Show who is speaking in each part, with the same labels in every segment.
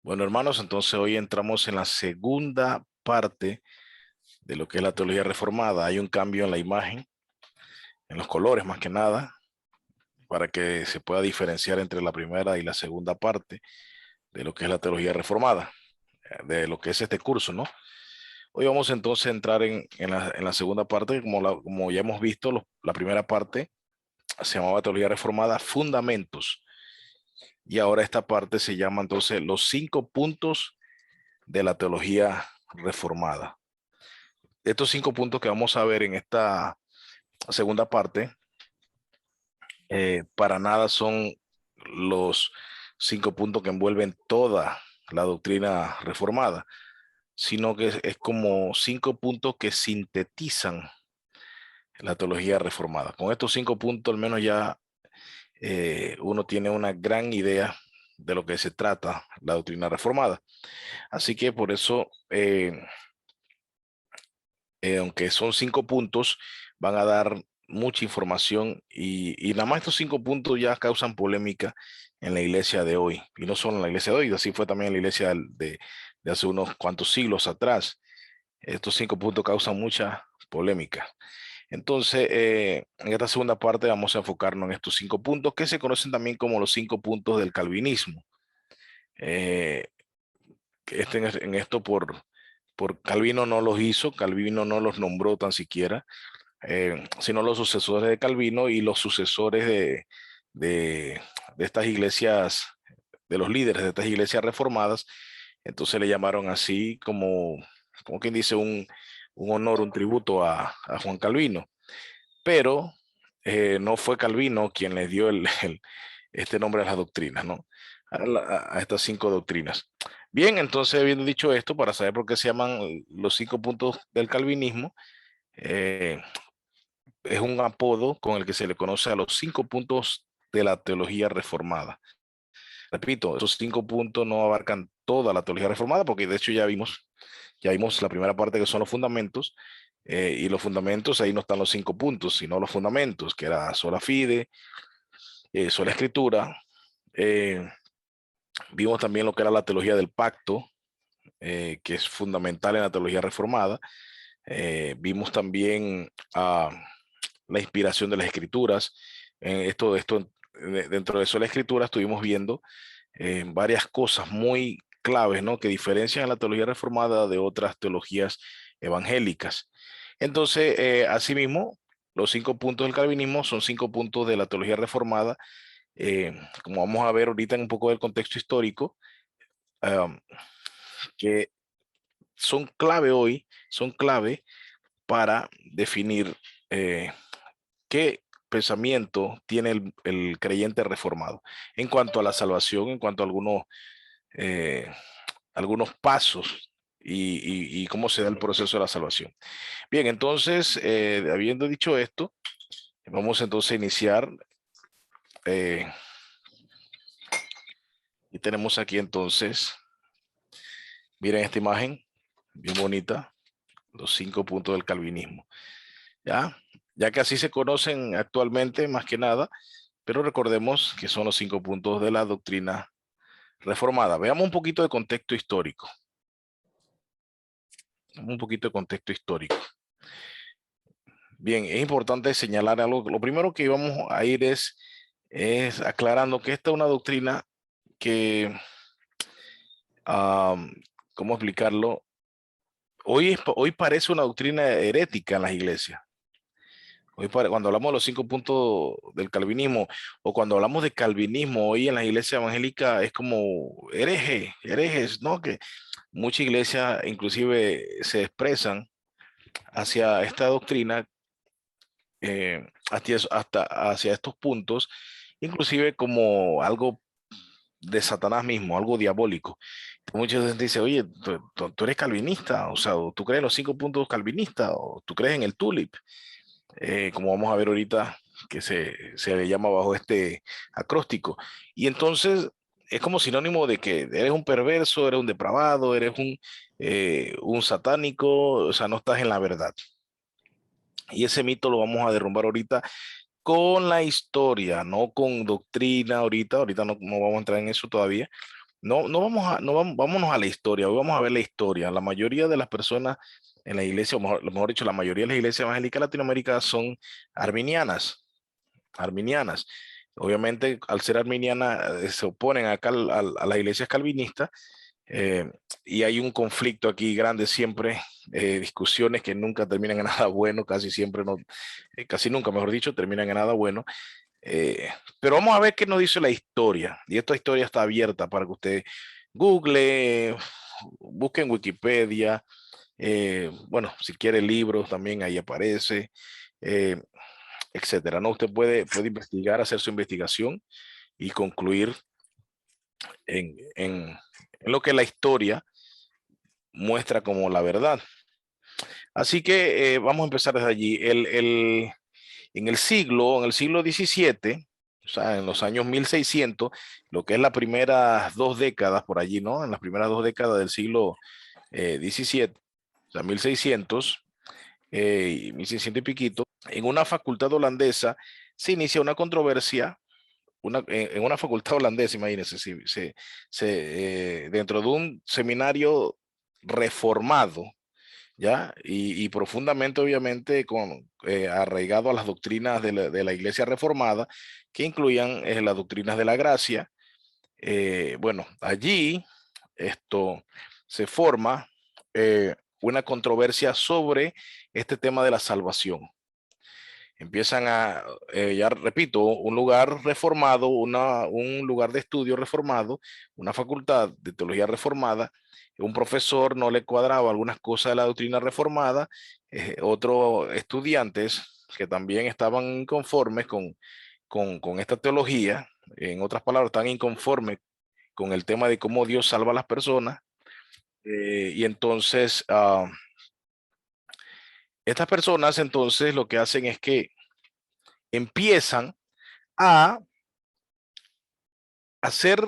Speaker 1: Bueno, hermanos, entonces hoy entramos en la segunda parte de lo que es la teología reformada. Hay un cambio en la imagen, en los colores más que nada, para que se pueda diferenciar entre la primera y la segunda parte de lo que es la teología reformada, de lo que es este curso, ¿no? Hoy vamos entonces a entrar en la segunda parte, como ya hemos visto, la primera parte se llamaba teología reformada, fundamentos, y ahora esta parte se llama entonces los 5 puntos de la teología reformada. Estos 5 puntos que vamos a ver en esta segunda parte, para nada son los 5 puntos que envuelven toda la doctrina reformada, sino que es como 5 puntos que sintetizan la teología reformada. Con estos 5 puntos al menos ya uno tiene una gran idea de lo que se trata la doctrina reformada. Así que por eso, aunque son 5 puntos, van a dar mucha información y nada más estos 5 puntos ya causan polémica en la iglesia de hoy. Y no solo en la iglesia de hoy, así fue también en la iglesia de hace unos cuantos siglos atrás. Estos 5 puntos causan mucha polémica. Entonces, en esta segunda parte vamos a enfocarnos en estos 5 puntos que se conocen también como los 5 puntos del calvinismo. Eh, en esto por Calvino no los hizo, Calvino no los nombró tan siquiera, sino los sucesores de Calvino y los sucesores de, de estas iglesias, de los líderes de estas iglesias reformadas. Entonces le llamaron así como quien dice un honor, un tributo a Juan Calvino. Pero no fue Calvino quien le dio este nombre a las doctrinas, ¿no? A estas 5 doctrinas. Bien, entonces, habiendo dicho esto, para saber por qué se llaman los 5 puntos del calvinismo, eh, es un apodo con el que se le conoce a los 5 puntos de la teología reformada. Repito, esos 5 puntos no abarcan toda la teología reformada, porque de hecho ya vimos la primera parte que son los fundamentos, y los fundamentos, ahí no están los 5 puntos, sino los fundamentos, que era sola fide, sola escritura. eh, Vimos también lo que era la teología del pacto, que es fundamental en la teología reformada. Vimos también la inspiración de las escrituras. Dentro de eso, la escritura estuvimos viendo varias cosas muy claves, ¿no? Que diferencian a la teología reformada de otras teologías evangélicas. Entonces, asimismo, los 5 puntos del calvinismo son 5 puntos de la teología reformada. Como vamos a ver ahorita en un poco del contexto histórico, um, que son clave hoy, son clave para definir qué pensamiento tiene el creyente reformado en cuanto a la salvación, en cuanto a eh, algunos pasos y cómo se da el proceso de la salvación. Bien, entonces, habiendo dicho esto, vamos entonces a iniciar. eh, y tenemos aquí entonces, miren esta imagen, bien bonita, los 5 puntos del calvinismo. ¿Ya? Ya que así se conocen actualmente más que nada, pero recordemos que son los 5 puntos de la doctrina reformada. Veamos un poquito de contexto histórico. Un poquito de contexto histórico. Bien, es importante señalar algo. Lo primero que vamos a ir es aclarando que esta es una doctrina que, um, ¿cómo explicarlo? Hoy parece una doctrina herética en las iglesias. Cuando hablamos de los 5 puntos del calvinismo o cuando hablamos de calvinismo hoy en las iglesias evangélicas es como herejes, ¿no? Que muchas iglesias inclusive se expresan hacia esta doctrina, hasta hacia estos puntos, inclusive como algo de Satanás mismo, algo diabólico. Muchos gente dice, oye, tú eres calvinista, o sea, o tú crees en los 5 puntos calvinistas, o tú crees en el tulip, como vamos a ver ahorita, que se le llama bajo este acróstico. Y entonces es como sinónimo de que eres un perverso, eres un depravado, eres un satánico, o sea, no estás en la verdad. Y ese mito lo vamos a derrumbar ahorita con la historia, no con doctrina ahorita no vamos a entrar en eso todavía, vámonos a la historia. Hoy vamos a ver la historia. La mayoría de las personas en la iglesia, o mejor dicho, la mayoría de las iglesias evangélicas de Latinoamérica son arminianas, arminianas. Obviamente, al ser arminiana, se oponen acá a las iglesias calvinistas, eh, y hay un conflicto aquí grande siempre, discusiones que nunca terminan en nada bueno, casi siempre no, casi nunca, mejor dicho, terminan en nada bueno. Eh, pero vamos a ver qué nos dice la historia. Y esta historia está abierta para que usted google, busque en Wikipedia. Bueno, si quiere libros, también ahí aparece, eh, etcétera. ¿No? Usted puede investigar, hacer su investigación y concluir en lo que la historia muestra como la verdad. Así que vamos a empezar desde allí. En el siglo XVII, o sea, en los años 1600, lo que es las primeras 2 décadas por allí, ¿no? En las primeras 2 décadas del siglo XVII, o sea, 1600, y 1600 y piquito, en una facultad holandesa se inicia una controversia, en una facultad holandesa, imagínense, dentro de un seminario reformado, ¿ya? Y profundamente, obviamente, arraigado a las doctrinas de la Iglesia Reformada, que incluían las doctrinas de la gracia. Bueno, allí esto se forma una controversia sobre este tema de la salvación. Empiezan ya repito, un lugar reformado, un lugar de estudio reformado, una facultad de teología reformada. Un profesor no le cuadraba algunas cosas de la doctrina reformada, otros estudiantes que también estaban inconformes con esta teología, en otras palabras, están inconformes con el tema de cómo Dios salva a las personas. Y entonces, estas personas entonces lo que hacen es que empiezan a hacer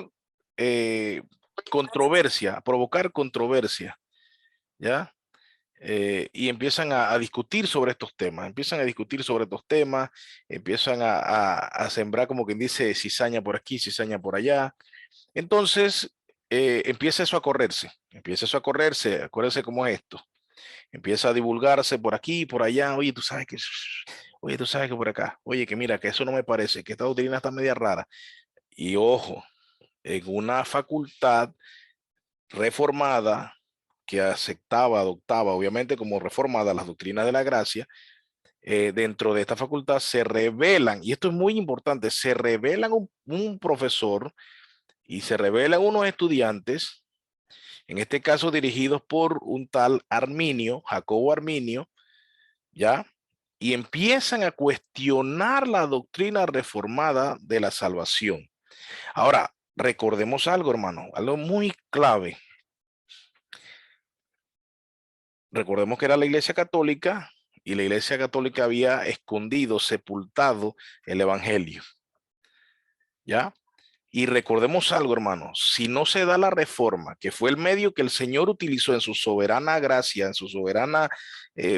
Speaker 1: controversia, a provocar controversia, ¿ya? Y empiezan a discutir sobre estos temas, empiezan a sembrar, como quien dice, cizaña por aquí, cizaña por allá. Entonces, empieza eso a correrse, acuérdense cómo es esto. Empieza a divulgarse por aquí, por allá. Oye, tú sabes que por acá, oye, que mira, que eso no me parece, que esta doctrina está media rara. Y ojo, en una facultad reformada que aceptaba, adoptaba, obviamente como reformada las doctrinas de la gracia, dentro de esta facultad se revelan, y esto es muy importante, se revelan un profesor y se revelan unos estudiantes, en este caso dirigidos por un tal Arminio, Jacobo Arminio, ¿ya? Y empiezan a cuestionar la doctrina reformada de la salvación. Ahora, recordemos algo, hermano, algo muy clave. Recordemos que era la Iglesia Católica y la Iglesia Católica había escondido, sepultado el Evangelio, ¿ya? Y recordemos algo, hermano, si no se da la reforma, que fue el medio que el Señor utilizó en su soberana gracia, en su soberana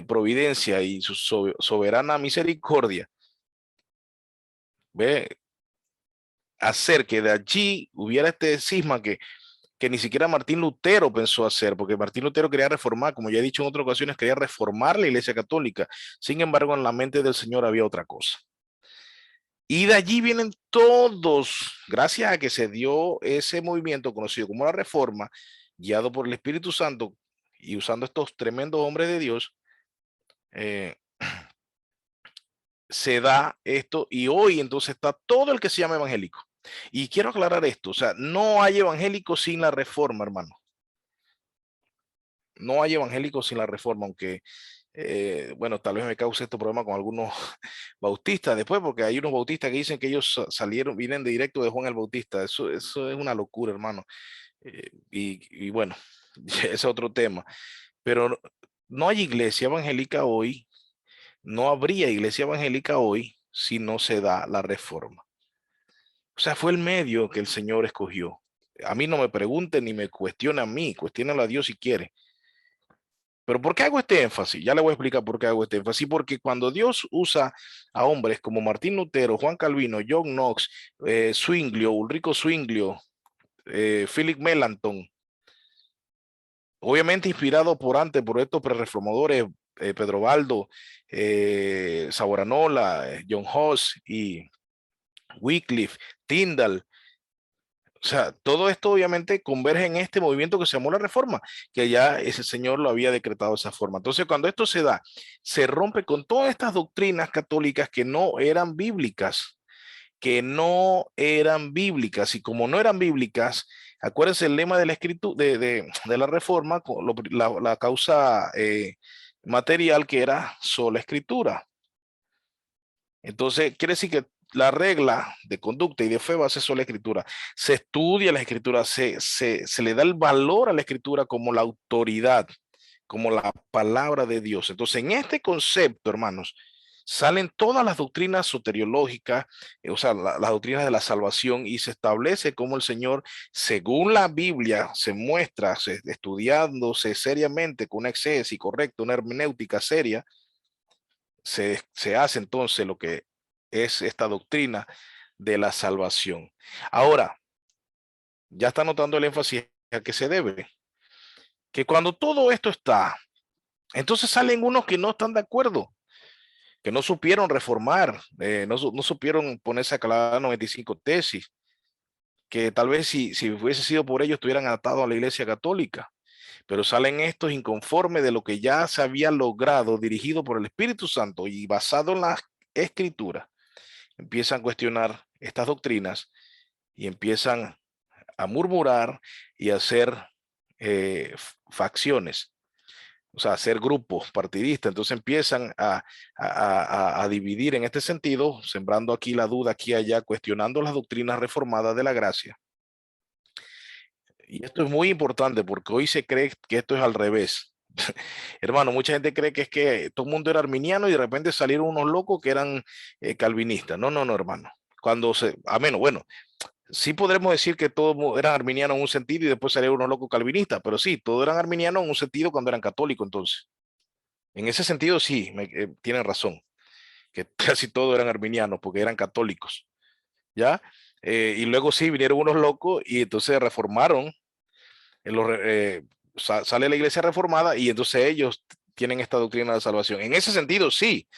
Speaker 1: providencia y su soberana misericordia, ve, hacer que de allí hubiera este cisma que ni siquiera Martín Lutero pensó hacer, porque Martín Lutero quería reformar, como ya he dicho en otras ocasiones, quería reformar la Iglesia Católica. Sin embargo, en la mente del Señor había otra cosa. Y de allí vienen todos, gracias a que se dio ese movimiento conocido como la Reforma, guiado por el Espíritu Santo y usando estos tremendos hombres de Dios, eh, se da esto y hoy entonces está todo el que se llama evangélico. Y quiero aclarar esto, o sea, no hay evangélicos sin la Reforma, hermano. No hay evangélicos sin la Reforma, aunque bueno, tal vez me cause este problema con algunos bautistas después, porque hay unos bautistas que dicen que ellos salieron, vienen de directo de Juan el Bautista. Eso es una locura, hermano. Y bueno, ese es otro tema. Pero no hay iglesia evangélica hoy, no habría iglesia evangélica hoy si no se da la reforma. O sea, fue el medio que el Señor escogió. A mí no me pregunten ni me cuestionen a mí, cuestionenlo a Dios si quiere. Pero ¿por qué hago este énfasis? Ya le voy a explicar por qué hago este énfasis. Porque cuando Dios usa a hombres como Martín Lutero, Juan Calvino, John Knox, Zwinglio, Ulrico Zwinglio, Philip Melanchthon, obviamente inspirado por estos prereformadores, Pedro Baldo, Savonarola, John Huss y Wycliffe, Tyndall. O sea, todo esto obviamente converge en este movimiento que se llamó la Reforma, que ya ese señor lo había decretado de esa forma. Entonces, cuando esto se da, se rompe con todas estas doctrinas católicas que no eran bíblicas, y como no eran bíblicas, acuérdense el lema de la escritura de la Reforma, la causa material que era sola escritura. Entonces, quiere decir que la regla de conducta y de fe va a ser sola escritura. Se estudia la escritura, se le da el valor a la escritura como la autoridad, como la palabra de Dios. Entonces, en este concepto, hermanos, salen todas las doctrinas soteriológicas, o sea, las doctrinas de la salvación, y se establece cómo el Señor, según la Biblia, se muestra, estudiándose seriamente con una exégesis correcta, una hermenéutica seria, se hace entonces lo que es esta doctrina de la salvación. Ahora, ya está notando el énfasis a que se debe, que cuando todo esto está, entonces salen unos que no están de acuerdo, que no supieron reformar, no supieron ponerse a clavar 95 tesis, que tal vez si hubiese sido por ellos estuvieran atados a la Iglesia Católica, pero salen estos inconformes de lo que ya se había logrado, dirigido por el Espíritu Santo y basado en la Escritura. Empiezan a cuestionar estas doctrinas y empiezan a murmurar y a hacer facciones, o sea, hacer grupos partidistas. Entonces empiezan a dividir en este sentido, sembrando aquí la duda, aquí y allá, cuestionando las doctrinas reformadas de la gracia. Y esto es muy importante porque hoy se cree que esto es al revés. Hermano, mucha gente cree que es que todo el mundo era arminiano y de repente salieron unos locos que eran calvinistas. No, no, no, hermano. A menos, bueno, sí podremos decir que todos eran arminianos en un sentido y después salieron unos locos calvinistas, pero sí, todos eran arminianos en un sentido cuando eran católicos entonces. En ese sentido sí, tienen razón, que casi todos eran arminianos porque eran católicos, ¿ya? Y luego sí, vinieron unos locos y entonces reformaron, sale la iglesia reformada y entonces ellos tienen esta doctrina de salvación. En ese sentido sí.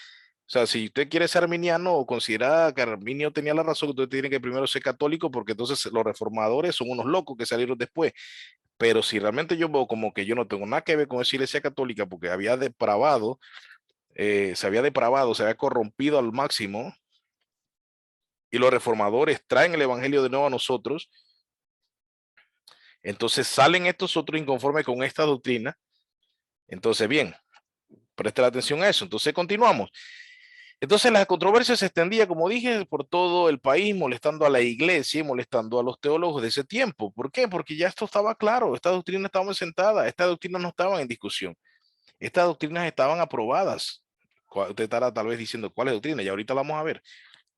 Speaker 1: O sea, si usted quiere ser arminiano o considera que Arminio tenía la razón, usted tiene que primero ser católico porque entonces los reformadores son unos locos que salieron después. Pero si realmente yo veo como que yo no tengo nada que ver con esa iglesia católica porque había depravado, se había corrompido al máximo, y los reformadores traen el evangelio de nuevo a nosotros, entonces salen estos otros inconformes con esta doctrina. Entonces, bien, preste la atención a eso. Entonces continuamos. Entonces la controversia se extendía, como dije, por todo el país, molestando a la iglesia y molestando a los teólogos de ese tiempo. ¿Por qué? Porque ya esto estaba claro, esta doctrina estaba sentada, estas doctrinas no estaban en discusión, estas doctrinas estaban aprobadas. Usted estará tal vez diciendo, ¿cuál es doctrina? Y ahorita la vamos a ver,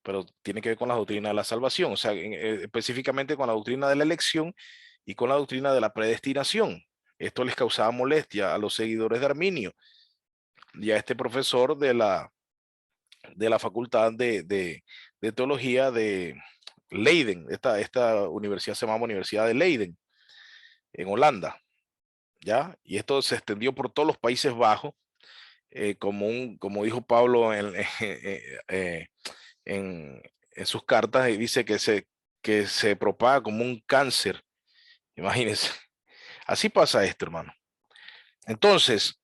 Speaker 1: pero tiene que ver con la doctrina de la salvación, o sea, específicamente con la doctrina de la elección y con la doctrina de la predestinación. Esto les causaba molestia a los seguidores de Arminio y a este profesor de la Facultad de Teología de Leiden. Esta universidad se llama Universidad de Leiden, en Holanda, ¿ya? Y esto se extendió por todos los Países Bajos, como dijo Pablo eh, en, en sus cartas, y dice que se propaga como un cáncer. Imagínense. Así pasa esto, hermano. Entonces,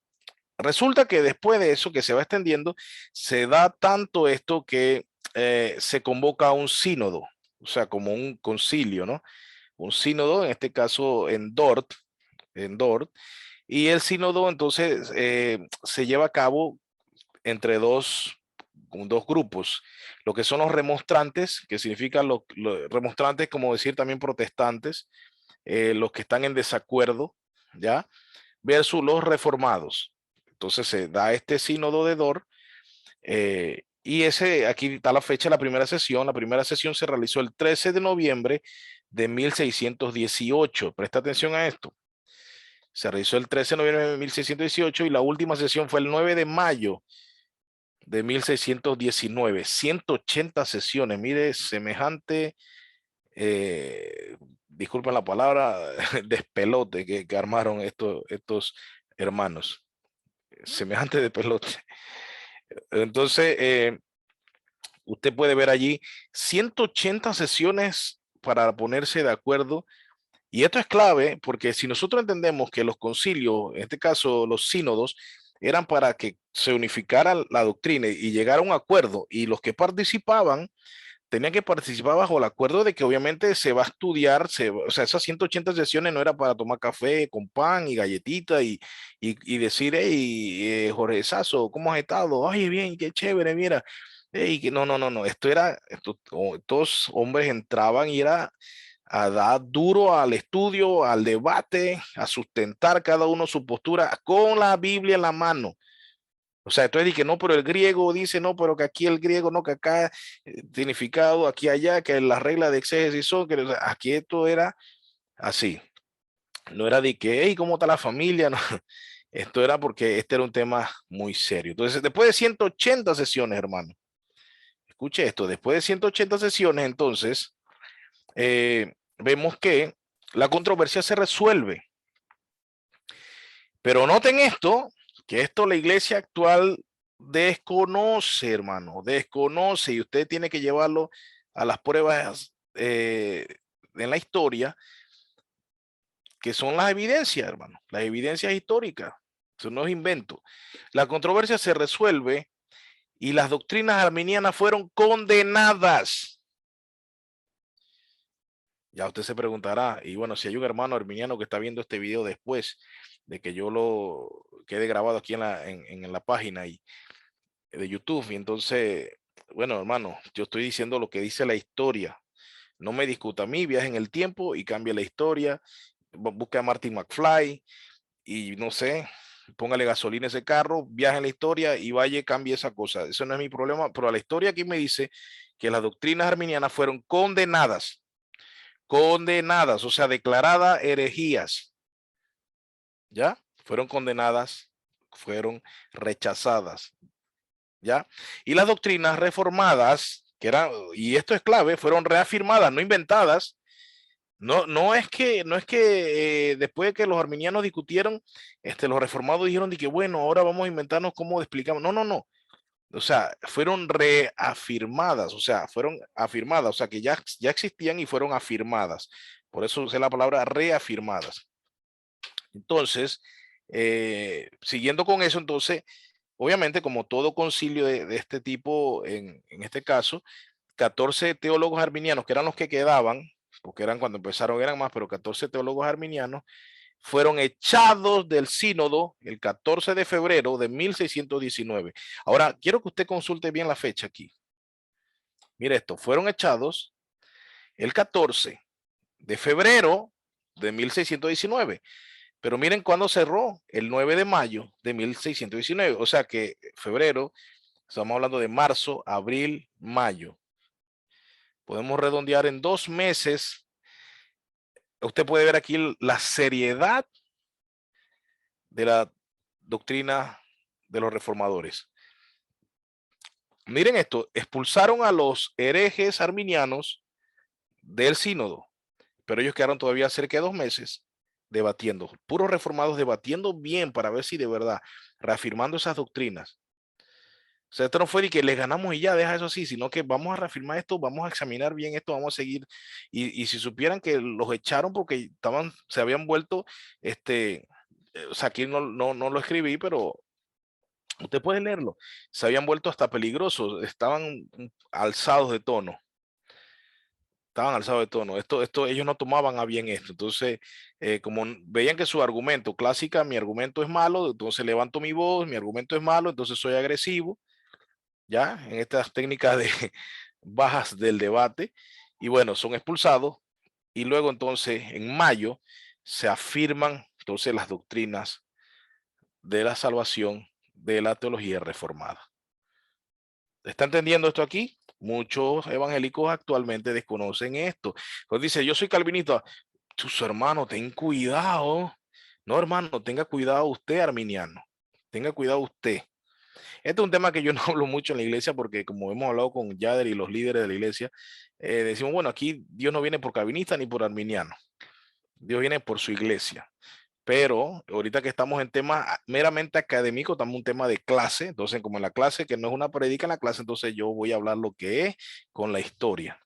Speaker 1: resulta que después de eso que se va extendiendo, se da tanto esto que se convoca a un sínodo, o sea, como un concilio, ¿no? Un sínodo, en este caso en Dort, y el sínodo entonces se lleva a cabo entre dos grupos, lo que son los remonstrantes, que significan los remonstrantes, como decir también protestantes, los que están en desacuerdo, ¿ya? Versus los reformados. Entonces se da este sínodo de Dort, y aquí está la fecha de la primera sesión. La primera sesión se realizó el 13 de noviembre de 1618. Presta atención a esto. Se realizó el 13 de noviembre de 1618 y la última sesión fue el 9 de mayo de 1619. 180 sesiones. Mire, semejante disculpen la palabra, despelote que armaron estos hermanos, semejante de pelote. Entonces, usted puede ver allí 180 sesiones para ponerse de acuerdo. Y esto es clave porque si nosotros entendemos que los concilios, en este caso los sínodos, eran para que se unificara la doctrina y llegara a un acuerdo, y los que participaban tenían que participar bajo el acuerdo de que obviamente se va a estudiar, o sea, esas 180 sesiones no era para tomar café con pan y galletita y decir, hey, Jorge Sasso, ¿cómo has estado? Ay, bien, qué chévere, mira. Hey, que no, estos hombres entraban y era a dar duro al estudio, al debate, a sustentar cada uno su postura con la Biblia en la mano. O sea, entonces dije, no, pero el griego dice, no, pero que aquí el griego, no, que acá significado, aquí allá, que las reglas de exégesis son, que o sea, aquí esto era así. No era de que, hey, ¿cómo está la familia? No. Esto era porque este era un tema muy serio. Entonces, después de 180 sesiones, hermano, escuche esto, después de 180 sesiones, entonces, vemos que la controversia se resuelve. Pero noten esto, que esto la iglesia actual desconoce, hermano, desconoce, y usted tiene que llevarlo a las pruebas en la historia, que son las evidencias, hermano, las evidencias históricas. Eso no es invento. La controversia se resuelve y las doctrinas arminianas fueron condenadas. Ya usted se preguntará, y bueno, si hay un hermano arminiano que está viendo este video después de que yo lo quede grabado aquí en la página y de YouTube, y entonces, bueno, hermano, yo estoy diciendo lo que dice la historia. No me discuta a mí, viaje en el tiempo y cambie la historia. Busque a Martin McFly y no sé, póngale gasolina a ese carro, viaje en la historia y vaya, cambie esa cosa. Eso no es mi problema, pero la historia aquí me dice que las doctrinas arminianas fueron condenadas, o sea, declaradas herejías. ¿Ya? Fueron condenadas, fueron rechazadas. ¿Ya? Y las doctrinas reformadas, que eran, y esto es clave, fueron reafirmadas, no inventadas. No es que después de que los arminianos discutieron, los reformados dijeron de que bueno, ahora vamos a inventarnos cómo explicamos. No. O sea, fueron reafirmadas, o sea, fueron afirmadas, o sea, que ya existían y fueron afirmadas. Por eso usé la palabra reafirmadas. Entonces, siguiendo con eso, entonces, obviamente, como todo concilio de este tipo, en este caso, 14 teólogos arminianos, que eran los que quedaban, porque eran cuando empezaron, eran más, pero 14 teólogos arminianos, fueron echados del sínodo el 14 de febrero de 1619. Ahora, quiero que usted consulte bien la fecha aquí. Mire esto, fueron echados el 14 de febrero de 1619. Pero miren cuándo cerró, el 9 de mayo de 1619. O sea que febrero, estamos hablando de marzo, abril, mayo. Podemos redondear en 2 meses. Usted puede ver aquí la seriedad de la doctrina de los reformadores. Miren esto, expulsaron a los herejes arminianos del sínodo, pero ellos quedaron todavía cerca de 2 meses debatiendo, puros reformados debatiendo bien para ver si de verdad, reafirmando esas doctrinas. O sea, esto no fue de que les ganamos y ya, deja eso así, sino que vamos a reafirmar esto, vamos a examinar bien esto, vamos a seguir. Y si supieran que los echaron porque se habían vuelto, o sea, aquí no lo escribí, pero usted puede leerlo, se habían vuelto hasta peligrosos, estaban alzados de tono. Estaban alzados de tono. Ellos no tomaban a bien esto. Entonces, como veían que su argumento, clásica, mi argumento es malo, entonces levanto mi voz, mi argumento es malo, entonces soy agresivo, ya, en estas técnicas de bajas del debate. Y bueno, son expulsados. Y luego entonces, en mayo, se afirman entonces las doctrinas de la salvación de la teología reformada. ¿Está entendiendo esto aquí? Muchos evangélicos actualmente desconocen esto. Entonces dice, yo soy calvinista. Tus hermanos, ten cuidado. No, hermano, tenga cuidado usted, arminiano. Tenga cuidado usted. Este es un tema que yo no hablo mucho en la iglesia porque como hemos hablado con Yader y los líderes de la iglesia, decimos, bueno, aquí Dios no viene por calvinista ni por arminiano, Dios viene por su iglesia. Pero ahorita que estamos en tema meramente académico, estamos en un tema de clase, entonces como en la clase, que no es una predica en la clase, entonces yo voy a hablar lo que es con la historia.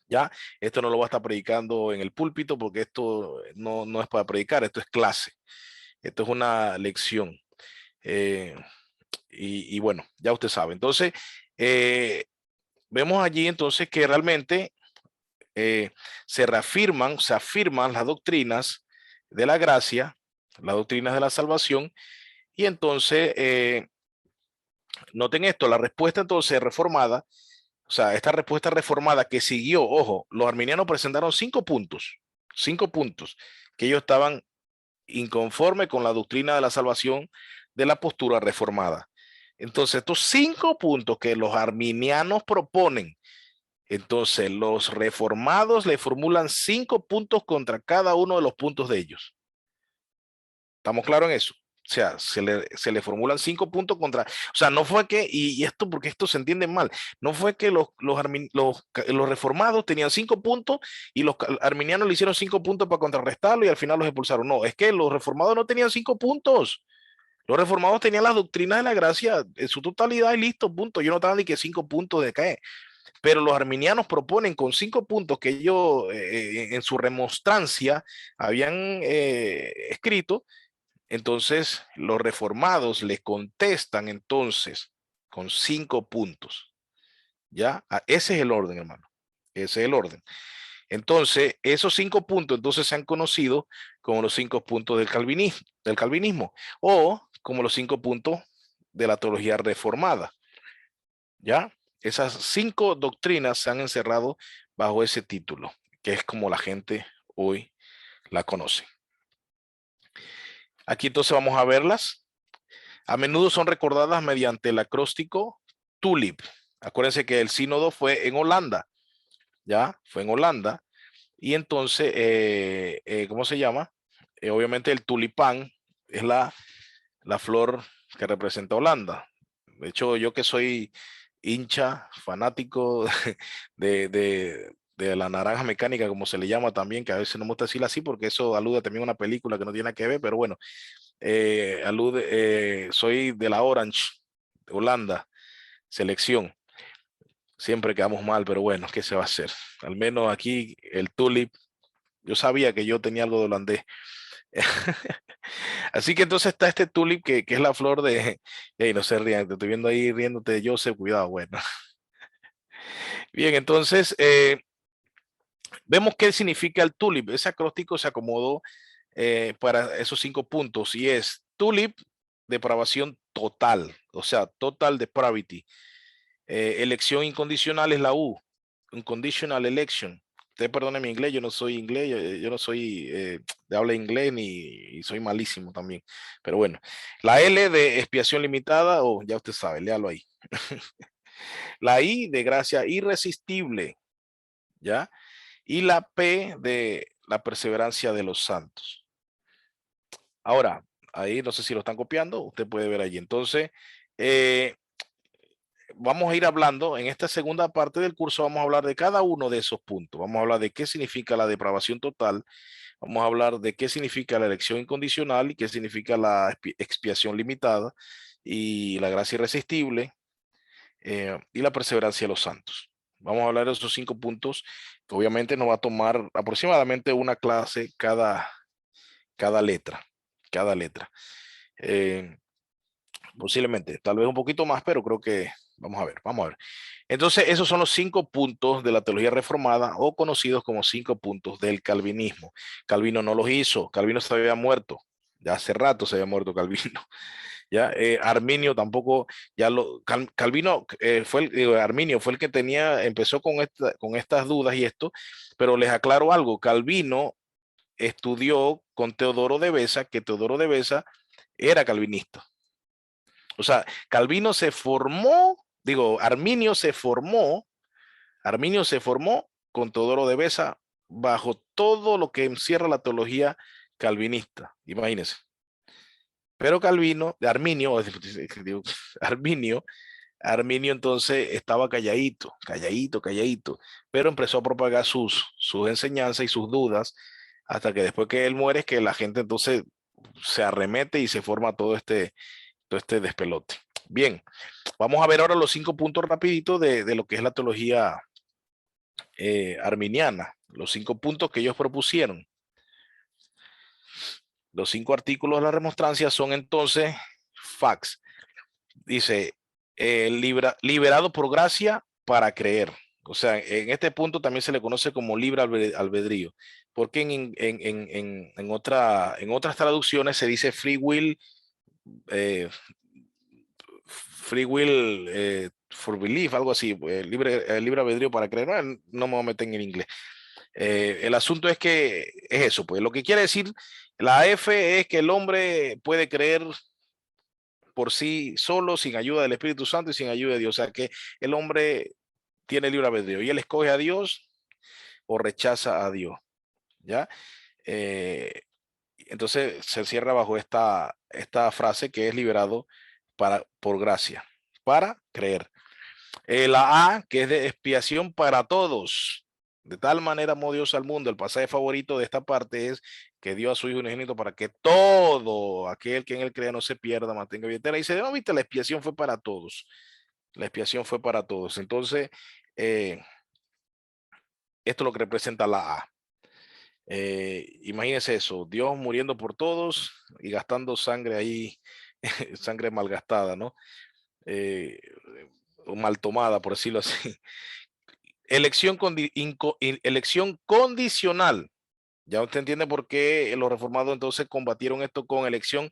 Speaker 1: ¿Ya? Esto no lo voy a estar predicando en el púlpito porque esto no es para predicar, esto es clase, esto es una lección. Eh, y bueno, ya usted sabe. Entonces, eh, vemos allí entonces que realmente se afirman las doctrinas de la gracia, las doctrinas de la salvación, y entonces, noten esto, la respuesta entonces reformada, o sea, esta respuesta reformada que siguió, ojo, los arminianos presentaron 5 puntos, que ellos estaban inconformes con la doctrina de la salvación de la postura reformada. Entonces, estos 5 puntos que los arminianos proponen, entonces los reformados le formulan 5 puntos contra cada uno de los puntos de ellos. ¿Estamos claros en eso? O sea, se le formulan 5 puntos contra, o sea, no fue que, y esto porque esto se entiende mal, no fue que los reformados tenían 5 puntos y los arminianos le hicieron 5 puntos para contrarrestarlo y al final los expulsaron. No, es que los reformados no tenían 5 puntos. Los reformados tenían las doctrinas de la gracia en su totalidad y listo, punto. Yo no estaba ni que 5 puntos de qué, pero los arminianos proponen con 5 puntos que ellos en su remonstrancia habían escrito. Entonces, los reformados le contestan entonces con 5 puntos. ¿Ya? Ese es el orden, hermano. Ese es el orden. Entonces, esos 5 puntos entonces se han conocido como los 5 puntos del calvinismo o como los 5 puntos de la teología reformada. ¿Ya? Esas 5 doctrinas se han encerrado bajo ese título, que es como la gente hoy la conoce. Aquí entonces vamos a verlas. A menudo son recordadas mediante el acróstico TULIP. Acuérdense que el sínodo fue en Holanda, ¿ya? Fue en Holanda. Y entonces, ¿cómo se llama? Obviamente el tulipán es la flor que representa Holanda. De hecho, yo que soy hincha, fanático de la naranja mecánica, como se le llama también, que a veces no me gusta decirlo así porque eso alude también a una película que no tiene nada que ver, pero bueno, soy de la Orange, de Holanda, selección. Siempre quedamos mal, pero bueno, ¿qué se va a hacer? Al menos aquí el tulip, yo sabía que yo tenía algo de holandés. Así que entonces está este tulip que es la flor de... Hey, no se rían, te estoy viendo ahí riéndote de Joseph, cuidado, bueno. Bien, entonces vemos qué significa el tulip. Ese acróstico se acomodó para esos 5 puntos y es tulip, depravación total, o sea, total depravity. Elección incondicional es la U, unconditional election. Usted perdone mi inglés, yo no soy inglés, yo no soy de habla inglés ni y soy malísimo también. Pero bueno, la L de expiación limitada, o ya usted sabe, léalo ahí. La I de gracia irresistible, ¿ya? Y la P de la perseverancia de los santos. Ahora, ahí no sé si lo están copiando, usted puede ver allí. Entonces, eh, vamos a ir hablando, en esta segunda parte del curso vamos a hablar de cada uno de esos puntos. Vamos a hablar de qué significa la depravación total, vamos a hablar de qué significa la elección incondicional y qué significa la expiación limitada y la gracia irresistible y la perseverancia de los santos. Vamos a hablar de esos 5 puntos que obviamente nos va a tomar aproximadamente una clase cada letra, cada letra. Eh, Posiblemente, tal vez un poquito más, pero creo que vamos a ver, vamos a ver. Entonces, esos son los 5 puntos de la teología reformada o conocidos como 5 puntos del calvinismo. Calvino no los hizo, Calvino se había muerto, ya hace rato se había muerto Calvino. Ya, Arminio tampoco, Calvino Arminio fue el que empezó con estas dudas y esto, pero les aclaro algo, Calvino estudió con Teodoro de Beza, que Teodoro de Beza era calvinista. O sea, Calvino se formó, Arminio se formó con Teodoro de Beza bajo todo lo que encierra la teología calvinista. Imagínense. Pero digo, Arminio, Arminio entonces estaba calladito, calladito, calladito, pero empezó a propagar sus enseñanzas y sus dudas, hasta que después que él muere es que la gente entonces se arremete y se forma todo este despelote. Bien, vamos a ver ahora los 5 puntos rapiditos de lo que es la teología arminiana, los 5 puntos que ellos propusieron. Los 5 artículos de la remonstrancia son entonces facts. Dice, liberado por gracia para creer. O sea, en este punto también se le conoce como libre albedrío, porque en otras traducciones se dice eh, free will for belief, algo así, libre albedrío para creer. No me voy a meter en inglés. El asunto es que es eso, pues lo que quiere decir la F es que el hombre puede creer por sí solo, sin ayuda del Espíritu Santo y sin ayuda de Dios. O sea que el hombre tiene libre albedrío y él escoge a Dios o rechaza a Dios. ¿Ya? Eh, entonces se cierra bajo esta frase que es liberado por gracia, para creer. La A, que es de expiación para todos. De tal manera amó Dios al mundo. El pasaje favorito de esta parte es que dio a su Hijo unigénito para que todo aquel que en él crea no se pierda, mantenga vida eterna. Y se viste, la expiación fue para todos. La expiación fue para todos. Entonces, esto es lo que representa la A. Imagínense eso, Dios muriendo por todos y gastando sangre ahí, sangre malgastada, ¿no? O mal tomada, por decirlo así. Elección condicional. Ya usted entiende por qué los reformados entonces combatieron esto con elección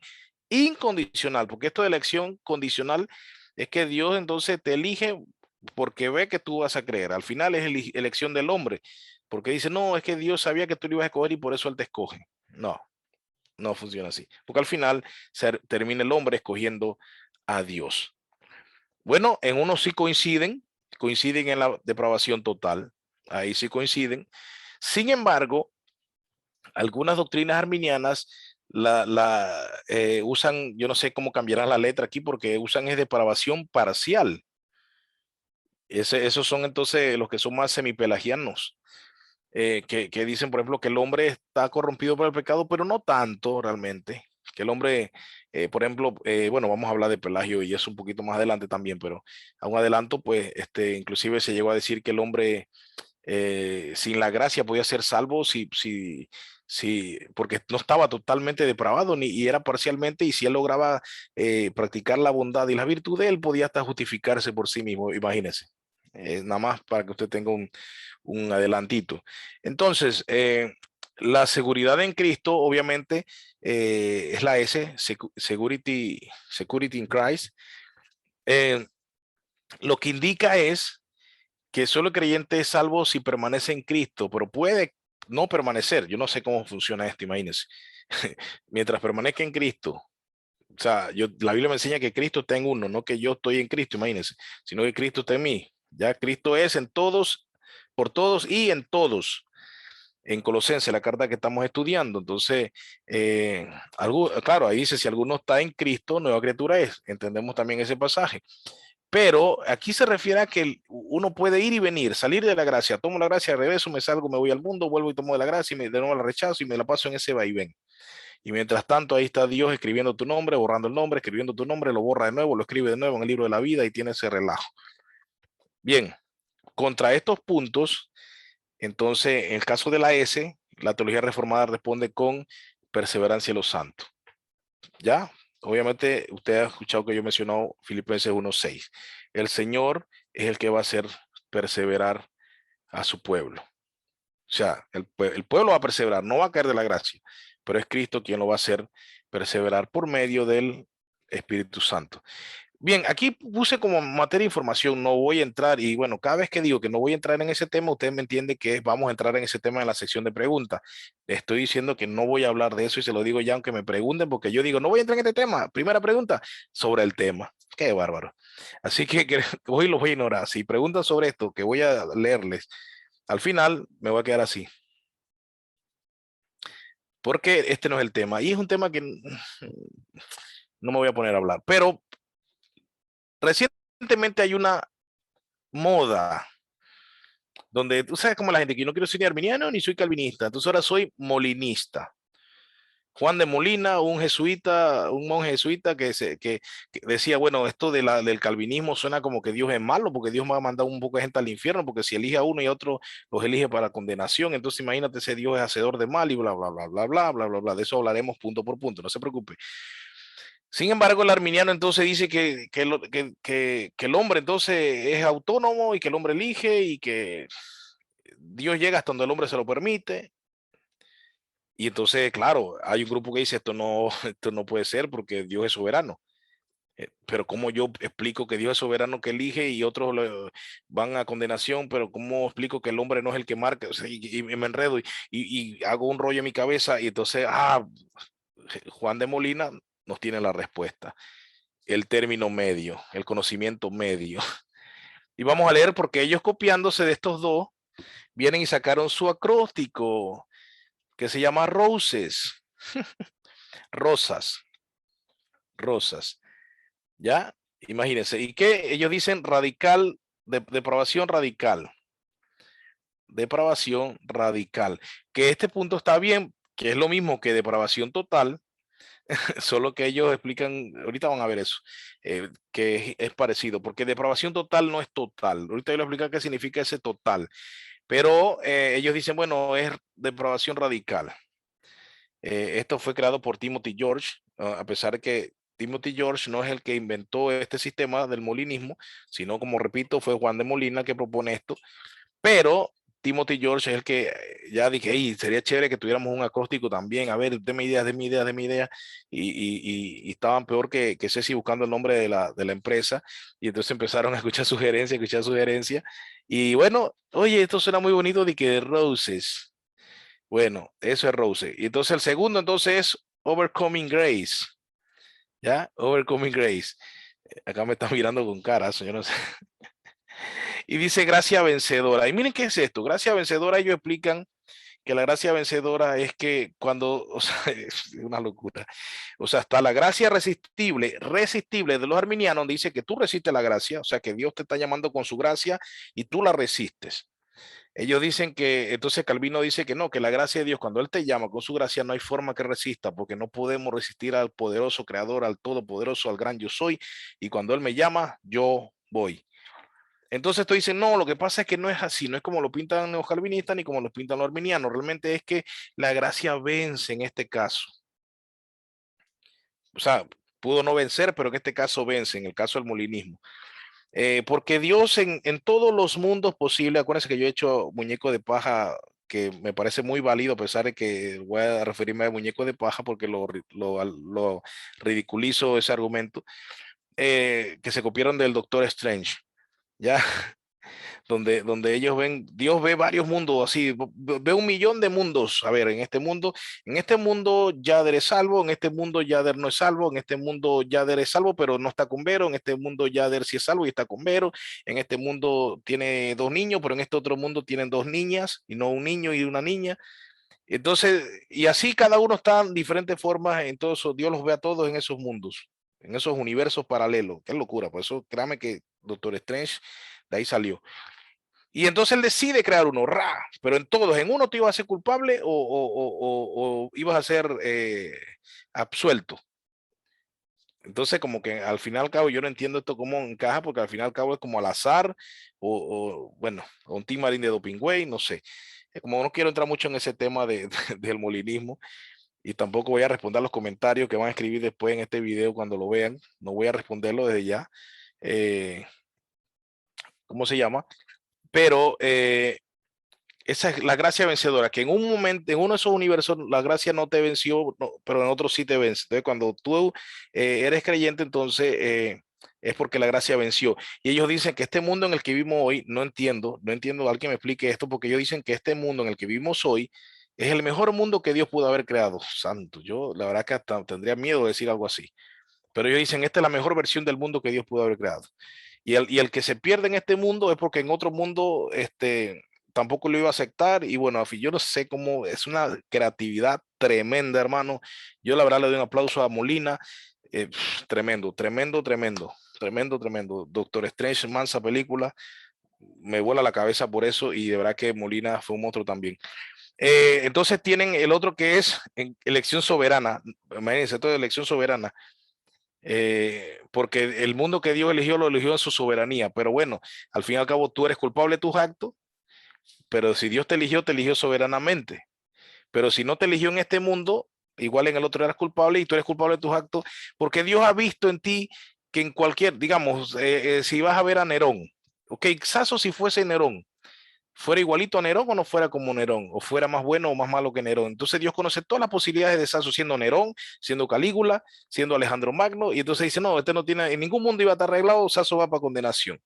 Speaker 1: incondicional, porque esto de elección condicional es que Dios entonces te elige porque ve que tú vas a creer. Al final es elección del hombre, porque dice, no, es que Dios sabía que tú lo ibas a escoger y por eso Él te escoge. No, no funciona así, porque al final termina el hombre escogiendo a Dios. Bueno, en unos sí coinciden en la depravación total, ahí sí coinciden. Sin embargo, algunas doctrinas arminianas usan, yo no sé cómo cambiarán la letra aquí, porque usan es depravación parcial. Esos son entonces los que son más semipelagianos, que dicen, por ejemplo, que el hombre está corrompido por el pecado, pero no tanto realmente. Que el hombre, por ejemplo, bueno, vamos a hablar de Pelagio y eso un poquito más adelante también, pero a un adelanto, pues, inclusive se llegó a decir que el hombre sin la gracia podía ser salvo porque no estaba totalmente depravado y era parcialmente, y si él lograba practicar la bondad y la virtud de él, podía hasta justificarse por sí mismo, imagínese. Nada más para que usted tenga un adelantito. Entonces, la seguridad en Cristo, obviamente, es la S, security in Christ. Lo que indica es que solo el creyente es salvo si permanece en Cristo, pero puede no permanecer. Yo no sé cómo funciona esto, imagínense. Mientras permanezca en Cristo, o sea, la Biblia me enseña que Cristo está en uno, no que yo estoy en Cristo, imagínense, sino que Cristo está en mí. Ya Cristo es en todos, por todos y en todos. En Colosenses, la carta que estamos estudiando. Entonces, claro, ahí dice, si alguno está en Cristo, nueva criatura es. Entendemos también ese pasaje. Pero aquí se refiere a que uno puede ir y venir, salir de la gracia, tomo la gracia, regreso, me salgo, me voy al mundo, vuelvo y tomo de la gracia, de nuevo la rechazo y me la paso en ese vaivén. Y mientras tanto, ahí está Dios escribiendo tu nombre, borrando el nombre, escribiendo tu nombre, lo borra de nuevo, lo escribe de nuevo en el libro de la vida y tiene ese relajo. Bien, contra estos puntos, entonces, en el caso de la S, la teología reformada responde con perseverancia de los santos. ¿Ya? Obviamente, usted ha escuchado que yo he mencionado Filipenses 1:6. El Señor es el que va a hacer perseverar a su pueblo. O sea, el pueblo va a perseverar, no va a caer de la gracia, pero es Cristo quien lo va a hacer perseverar por medio del Espíritu Santo. Bien, aquí puse como materia de información, no voy a entrar, y bueno, cada vez que digo que no voy a entrar en ese tema, usted me entiende que vamos a entrar en ese tema en la sección de preguntas. Le estoy diciendo que no voy a hablar de eso y se lo digo ya aunque me pregunten, porque yo digo, no voy a entrar en este tema. Primera pregunta, sobre el tema. Qué bárbaro. Así que hoy los voy a ignorar. Si preguntan sobre esto, que voy a leerles, al final me voy a quedar así. Porque este no es el tema. Y es un tema que no me voy a poner a hablar. Pero recientemente hay una moda donde tú sabes como la gente que yo no quiero ser ni arminiano ni soy calvinista, entonces ahora soy molinista. Juan de Molina, un jesuita, un monje jesuita que decía, bueno, esto del calvinismo suena como que Dios es malo, porque Dios va a mandar un poco de gente al infierno, porque si elige a uno y a otro los elige para condenación, entonces imagínate ese Dios es hacedor de mal y bla, bla, bla, bla, bla, bla, bla, bla. De eso hablaremos punto por punto, no se preocupe. Sin embargo, el arminiano entonces dice que el hombre entonces es autónomo y que el hombre elige y que Dios llega hasta donde el hombre se lo permite. Y entonces, claro, hay un grupo que dice esto no puede ser porque Dios es soberano. Pero cómo yo explico que Dios es soberano que elige y otros van a condenación, pero cómo explico que el hombre no es el que marca, o sea, y me enredo y hago un rollo en mi cabeza y entonces, Juan de Molina nos tiene la respuesta, el término medio, el conocimiento medio. Y vamos a leer porque ellos copiándose de estos dos, vienen y sacaron su acróstico que se llama Roses, rosas, rosas. ¿Ya? Imagínense. ¿Y qué? Ellos dicen radical, depravación radical. Depravación radical. Que este punto está bien, que es lo mismo que depravación total, solo que ellos explican, ahorita van a ver eso, que es parecido, porque depravación total no es total. Ahorita yo les voy a explicar qué significa ese total. Pero ellos dicen, bueno, es depravación radical. Esto fue creado por Timothy George, a pesar de que Timothy George no es el que inventó este sistema del molinismo, sino como repito, fue Juan de Molina que propone esto, pero Timothy George es el que ya dije, hey, sería chévere que tuviéramos un acróstico también, a ver, deme ideas, deme ideas, deme ideas, y estaban peor que Ceci buscando el nombre de la empresa, y entonces empezaron a escuchar sugerencias, y bueno, oye, esto suena muy bonito de que de Roses. Bueno, eso es Rose. Y entonces el segundo entonces es Overcoming Grace. ¿Ya? Overcoming Grace. Acá me está mirando con cara, yo no sé. Y dice gracia vencedora. Y miren qué es esto. Gracia vencedora, ellos explican que la gracia vencedora es que cuando, o sea, es una locura. O sea, hasta la gracia resistible de los arminianos dice que tú resistes la gracia, o sea, que Dios te está llamando con su gracia y tú la resistes. Ellos dicen que, entonces Calvino dice que no, que la gracia de Dios, cuando Él te llama con su gracia, no hay forma que resista, porque no podemos resistir al poderoso creador, al todopoderoso, al gran yo soy, y cuando Él me llama, yo voy. Entonces esto dicen, no, lo que pasa es que no es así, no es como lo pintan los calvinistas ni como lo pintan los arminianos, realmente es que la gracia vence en este caso. O sea, pudo no vencer, pero en este caso vence, en el caso del molinismo. Porque Dios en todos los mundos posibles, acuérdense que yo he hecho muñeco de paja que me parece muy válido, a pesar de que voy a referirme a muñeco de paja porque lo ridiculizo ese argumento, que se copiaron del Doctor Strange, ¿ya? Donde ellos ven, Dios ve varios mundos así, ve un millón de mundos. A ver, en este mundo Yader es salvo, en este mundo Yader no es salvo, en este mundo Yader es salvo, pero no está con Vero, en este mundo Yader sí es salvo y está con Vero, en este mundo tiene dos niños, pero en este otro mundo tienen dos niñas y no un niño y una niña. Entonces, y así cada uno está en diferentes formas, entonces Dios los ve a todos en esos mundos, en esos universos paralelos. Qué locura, por eso créame que Doctor Strange de ahí salió. Y entonces él decide crear uno, pero en todos, en uno te ibas a ser culpable o ibas a ser absuelto. Entonces, como que al final al cabo, yo no entiendo esto cómo encaja, porque al final al cabo es como al azar, bueno, o un Team Marín de Dopingway, no sé. Como no quiero entrar mucho en ese tema del molinismo, y tampoco voy a responder los comentarios que van a escribir después en este video cuando lo vean, no voy a responderlo desde ya. Eh, ¿Cómo se llama? Pero esa es la gracia vencedora, que en un momento, en uno de esos universos, la gracia no te venció, no, pero en otros sí te vence. Entonces, cuando tú eres creyente, entonces es porque la gracia venció. Y ellos dicen que este mundo en el que vivimos hoy, no entiendo, alguien me explique esto, porque ellos dicen que este mundo en el que vivimos hoy es el mejor mundo que Dios pudo haber creado. Santo, yo la verdad que hasta tendría miedo de decir algo así. Pero ellos dicen, esta es la mejor versión del mundo que Dios pudo haber creado. Y el que se pierde en este mundo es porque en otro mundo tampoco lo iba a aceptar. Y bueno, yo no sé cómo, es una creatividad tremenda, hermano. Yo la verdad le doy un aplauso a Molina. Tremendo, tremendo, tremendo, tremendo, tremendo. Doctor Strange, mansa película, me vuela la cabeza por eso y de verdad que Molina fue un monstruo también. Entonces tienen el otro que es elección soberana. Imagínense, esto es elección soberana. Porque el mundo que Dios eligió lo eligió en su soberanía. Pero bueno, al fin y al cabo tú eres culpable de tus actos, pero si Dios te eligió soberanamente. Pero si no te eligió en este mundo, igual en el otro eras culpable y tú eres culpable de tus actos, porque Dios ha visto en ti que en cualquier, digamos, si vas a ver a Nerón, ok, Saso si fuese Nerón, fuera igualito a Nerón o no fuera como Nerón, o fuera más bueno o más malo que Nerón. Entonces Dios conoce todas las posibilidades de Saso siendo Nerón, siendo Calígula, siendo Alejandro Magno, y entonces dice, no, este no tiene, en ningún mundo iba a estar arreglado, Saso va para condenación.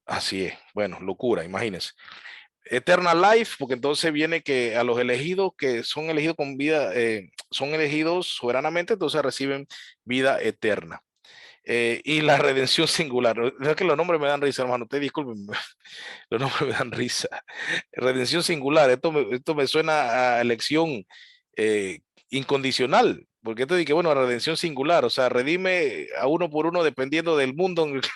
Speaker 1: Así es, bueno, locura, imagínense. Eternal Life, porque entonces viene que a los elegidos que son elegidos con vida, son elegidos soberanamente, entonces reciben vida eterna. Y la redención singular. Es que los nombres me dan risa, hermano. Ustedes disculpen, los nombres me dan risa. Redención singular, esto me suena a elección eh, incondicional, porque esto dice que, bueno, redención singular, o sea, redime a uno por uno dependiendo del mundo en el que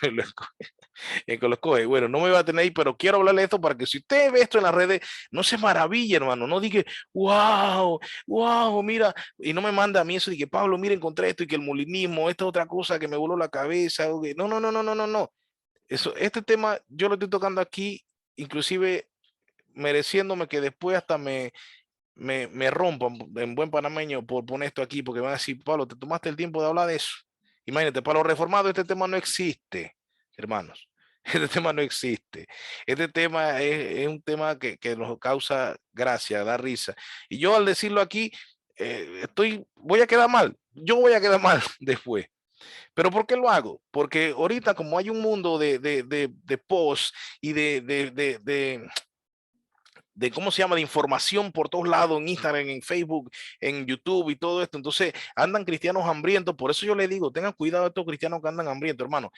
Speaker 1: que lo escoge. Bueno, no me va a tener ahí, pero quiero hablarle de esto para que si usted ve esto en las redes, no se maraville, hermano, no diga, wow, wow, mira, y no me manda a mí eso de que Pablo, mira, encontré esto y que el molinismo, esta otra cosa que me voló la cabeza. No, no, no, no, no, no, no. Eso, este tema yo lo estoy tocando aquí, inclusive mereciéndome que después hasta me rompan en buen panameño por poner esto aquí, porque van a decir, Pablo, te tomaste el tiempo de hablar de eso. Imagínate, para los reformados este tema no existe, hermanos. Este tema no existe. Este tema es un tema que nos causa gracia, da risa. Y yo al decirlo aquí, voy a quedar mal. Yo voy a quedar mal después. ¿Pero por qué lo hago? Porque ahorita como hay un mundo de posts y de cómo se llama, de información por todos lados, en Instagram, en Facebook, en YouTube y todo esto. Entonces andan cristianos hambrientos. Por eso yo le digo, tengan cuidado de estos cristianos que andan hambrientos, hermano.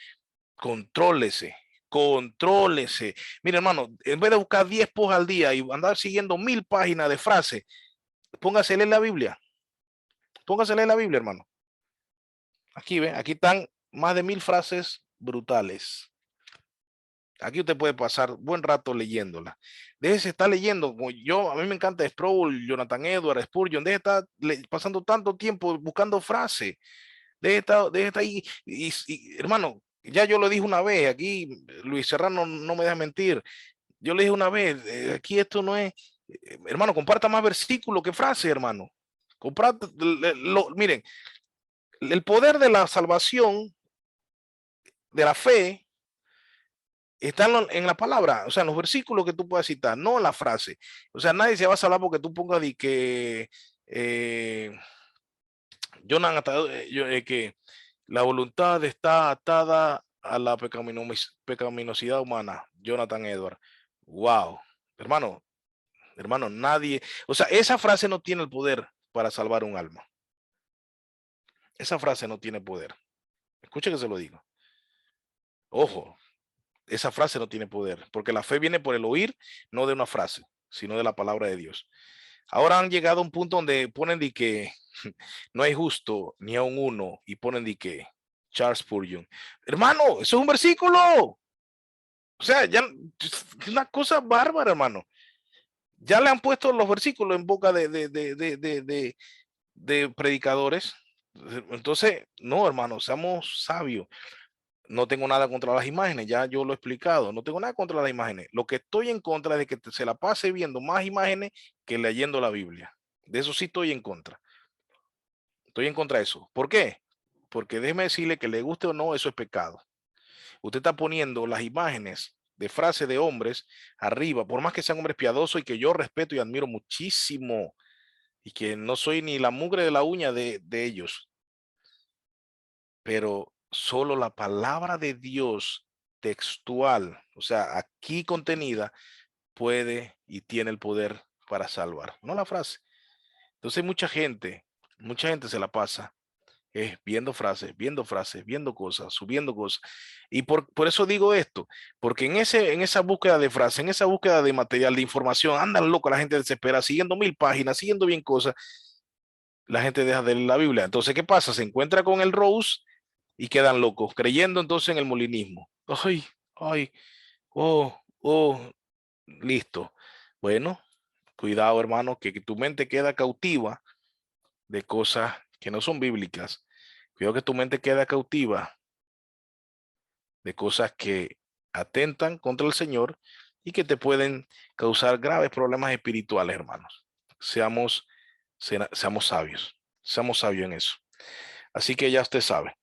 Speaker 1: Contrólese, contrólese. Mira, hermano, en vez de buscar 10 posts al día y andar siguiendo 1000 páginas de frases, póngase a leer la Biblia. Póngase a leer la Biblia, hermano. Aquí, ven, aquí están más de 1000 frases brutales. Aquí usted puede pasar buen rato leyéndola. Déjese estar leyendo. Como yo, a mí me encanta Sproul, Jonathan Edwards, Spurgeon. Deje estar pasando tanto tiempo buscando frases. Deje estar ahí. Hermano, ya yo lo dije una vez. Aquí Luis Serrano no me deja mentir. Yo le dije una vez, aquí esto no es. Hermano, comparta más versículos que frases, hermano. Comparta, miren, el poder de la salvación, de la fe, está en la palabra, o sea, en los versículos que tú puedas citar, no en la frase. O sea, nadie se va a salvar porque tú pongas de que que la voluntad está atada a la pecaminosidad humana. Jonathan Edwards. Wow, hermano, hermano, nadie, o sea, esa frase no tiene el poder para salvar un alma. Esa frase no tiene poder. Escuche que se lo digo. Ojo, esa frase no tiene poder, porque la fe viene por el oír, no de una frase, sino de la palabra de Dios. Ahora han llegado a un punto donde ponen de que no hay justo ni a un uno y ponen de que Charles Spurgeon. Hermano, eso es un versículo. O sea, ya es una cosa bárbara, hermano. Ya le han puesto los versículos en boca de predicadores. Entonces, no, hermano, seamos sabios. No tengo nada contra las imágenes, ya yo lo he explicado, no tengo nada contra las imágenes. Lo que estoy en contra es de que se la pase viendo más imágenes que leyendo la Biblia. De eso sí estoy en contra. Estoy en contra de eso. ¿Por qué? Porque déjeme decirle que le guste o no, eso es pecado. Usted está poniendo las imágenes de frases de hombres arriba, por más que sean hombres piadosos y que yo respeto y admiro muchísimo y que no soy ni la mugre de la uña de ellos, pero solo la palabra de Dios textual, o sea, aquí contenida, puede y tiene el poder para salvar, no la frase. Entonces mucha gente se la pasa viendo frases, viendo cosas, subiendo cosas. Y por eso digo esto, porque en esa búsqueda de frases, en esa búsqueda de material, de información, andan loco la gente desespera, siguiendo 1000 páginas, siguiendo bien cosas, la gente deja de leer la Biblia. Entonces, ¿qué pasa? Se encuentra con el Rose y quedan locos, creyendo entonces en el molinismo. Ay, ay, listo. Bueno, cuidado, hermano, que tu mente queda cautiva de cosas que no son bíblicas. Cuidado que tu mente queda cautiva de cosas que atentan contra el Señor y que te pueden causar graves problemas espirituales, hermanos. Seamos, seamos sabios en eso. Así que ya usted sabe.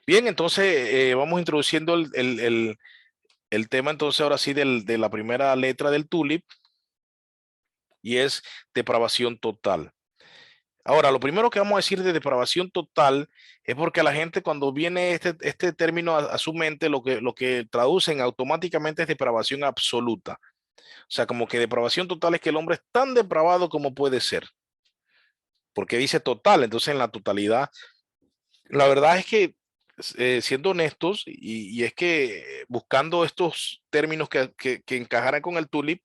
Speaker 1: Bien, entonces vamos introduciendo el tema entonces ahora sí de la primera letra del tulip y es depravación total. Ahora, lo primero que vamos a decir de depravación total es porque a la gente cuando viene este término a su mente, lo que traducen automáticamente es depravación absoluta. O sea, como que depravación total es que el hombre es tan depravado como puede ser. Porque dice total, entonces en la totalidad, la verdad es que siendo honestos, y es que buscando estos términos que encajaran con el tulip,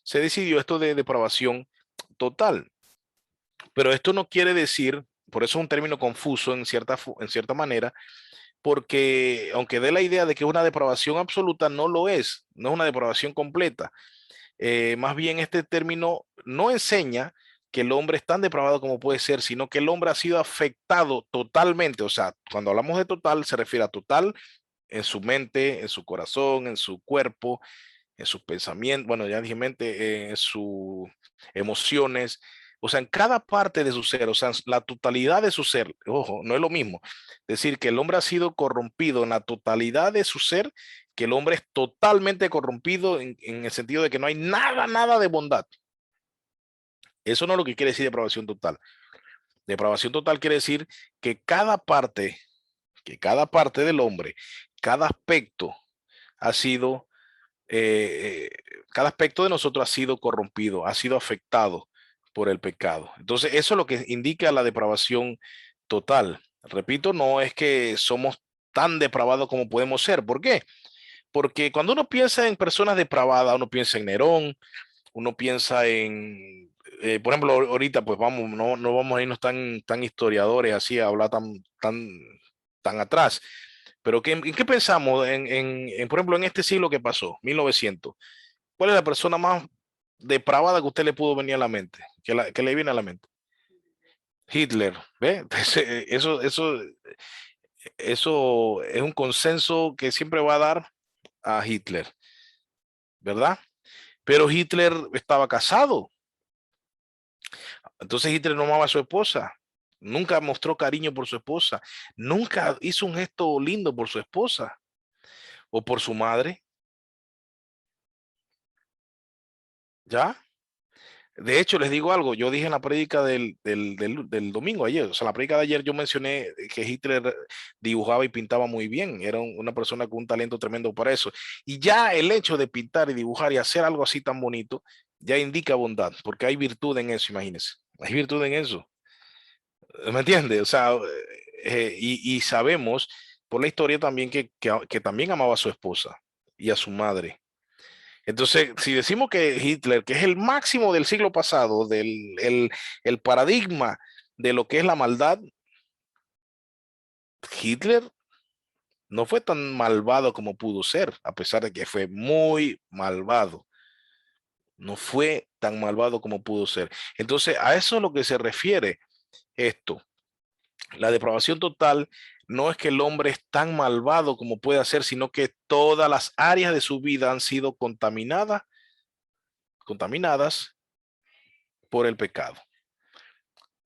Speaker 1: se decidió esto de depravación total. Pero esto no quiere decir, por eso es un término confuso en cierta manera, porque aunque dé la idea de que es una depravación absoluta, no lo es, no es una depravación completa. Más bien este término no enseña que el hombre es tan depravado como puede ser, sino que el hombre ha sido afectado totalmente. O sea, cuando hablamos de total, se refiere a total en su mente, en su corazón, en su cuerpo, en sus pensamientos, bueno, ya dije mente, en sus emociones, o sea, en cada parte de su ser, o sea, la totalidad de su ser, ojo, no es lo mismo. Decir que el hombre ha sido corrompido en la totalidad de su ser, que el hombre es totalmente corrompido en el sentido de que no hay nada, nada de bondad. Eso no es lo que quiere decir depravación total. Depravación total quiere decir que cada parte del hombre, cada aspecto ha sido cada aspecto de nosotros ha sido corrompido, ha sido afectado por el pecado. Entonces, eso es lo que indica la depravación total. Repito, no es que somos tan depravados como podemos ser. ¿Por qué? Porque cuando uno piensa en personas depravadas, uno piensa en Nerón, uno piensa por ejemplo, ahorita pues vamos, no vamos a irnos tan historiadores así a hablar tan atrás. Pero ¿en qué pensamos? Por ejemplo, en este siglo que pasó, 1900. ¿Cuál es la persona más depravada que usted le pudo venir a la mente? Que le viene a la mente. Hitler, ¿ve? Eso es un consenso que siempre va a dar a Hitler, ¿verdad? Pero Hitler estaba casado, entonces Hitler no amaba a su esposa, nunca mostró cariño por su esposa, nunca hizo un gesto lindo por su esposa o por su madre, ¿ya? De hecho, les digo algo, yo dije en la prédica del domingo ayer, o sea, en la prédica de ayer yo mencioné que Hitler dibujaba y pintaba muy bien, era una persona con un talento tremendo para eso. Y ya el hecho de pintar y dibujar y hacer algo así tan bonito, ya indica bondad, porque hay virtud en eso, imagínense, hay virtud en eso, ¿me entiende? O sea, y sabemos por la historia también que también amaba a su esposa y a su madre. Entonces, si decimos que Hitler, que es el máximo del siglo pasado, el paradigma de lo que es la maldad, Hitler no fue tan malvado como pudo ser, a pesar de que fue muy malvado. No fue tan malvado como pudo ser. Entonces, a eso es lo que se refiere esto. La depravación total no es que el hombre es tan malvado como puede ser, sino que todas las áreas de su vida han sido contaminadas por el pecado.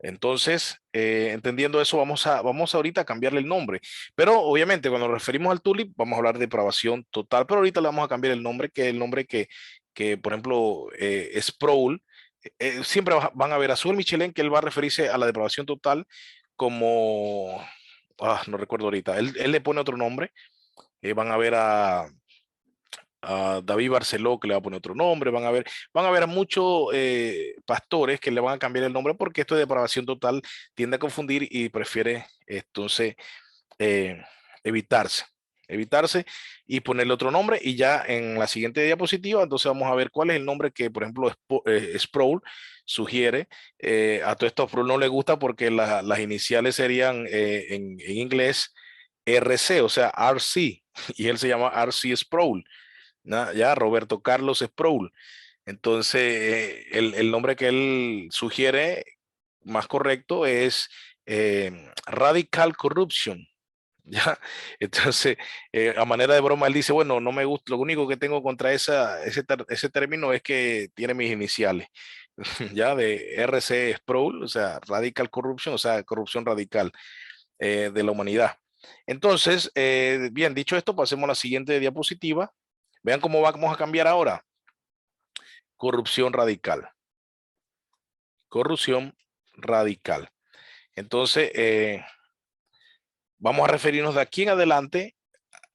Speaker 1: Entonces, entendiendo eso, vamos ahorita a cambiarle el nombre. Pero obviamente, cuando nos referimos al tulip, vamos a hablar de depravación total, pero ahorita le vamos a cambiar el nombre, que es el nombre que por ejemplo, Sproul, siempre van a ver a Sur Michelin, que él va a referirse a la depravación total como, no recuerdo ahorita, él le pone otro nombre, van a ver a David Barceló que le va a poner otro nombre, van a ver a muchos pastores que le van a cambiar el nombre porque esto de depravación total tiende a confundir y prefiere entonces eh, evitarse. evitarse, y ponerle otro nombre. Y ya en la siguiente diapositiva, entonces vamos a ver cuál es el nombre que, por ejemplo, Sproul sugiere. A todo esto a Sproul no le gusta porque las iniciales serían en inglés RC, o sea, RC, y él se llama RC Sproul, ¿no? Ya Roberto Carlos Sproul. Entonces, el nombre que él sugiere más correcto es Radical Corruption. ¿Ya? Entonces, a manera de broma, él dice, bueno, no me gusta, lo único que tengo contra ese término es que tiene mis iniciales, ya, de RC Sproul, o sea, Radical Corruption, o sea, corrupción radical de la humanidad. Entonces, bien, dicho esto, pasemos a la siguiente diapositiva. Vean cómo vamos a cambiar ahora. Corrupción radical. Corrupción radical. Entonces, vamos a referirnos de aquí en adelante